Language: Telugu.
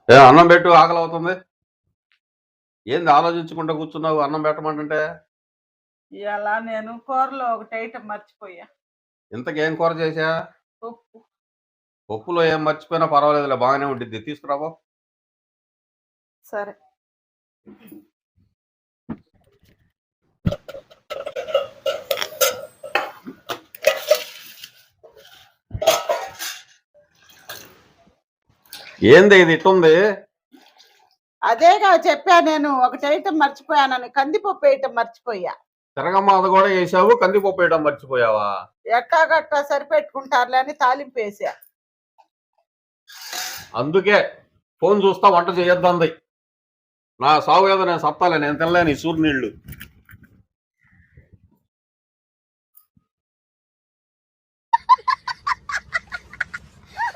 అన్నం పెట్టు, ఆకలి అవుతుంది. ఏంది ఆలోచించకుండా కూర్చున్నావు అన్నం పెట్టమంటుంటే? ఇవాళ నేను కూరలో ఒకటి ఐటమ్ మర్చిపోయా. ఇంతకేం కూర చేశా? పప్పు. పప్పులో ఏం మర్చిపోయినా పర్వాలేదులే, బాగానే ఉండిద్ది. తీసుకురాబో. సరే. ఏంది ఇది ఇట్టుంది? అదేగా చెప్పా నేను, ఒకటి ఐటమ్ మర్చిపోయానని. కందిపప్పు ఐటమ్ మర్చిపోయా. తిరగమ్మ అది కూడా వేసావు, కందిపప్పు వేయడం మర్చిపోయావా? ఎట్టాగట్టా సరిపెట్టుకుంటారులే అని తాలింపు వేసా. అందుకే ఫోన్ చూస్తా వంట చేయొద్దంది. నా సాగు ఏదో నేను సత్తాలే, నేను తినలేను ఈ సూర్యునీళ్ళు.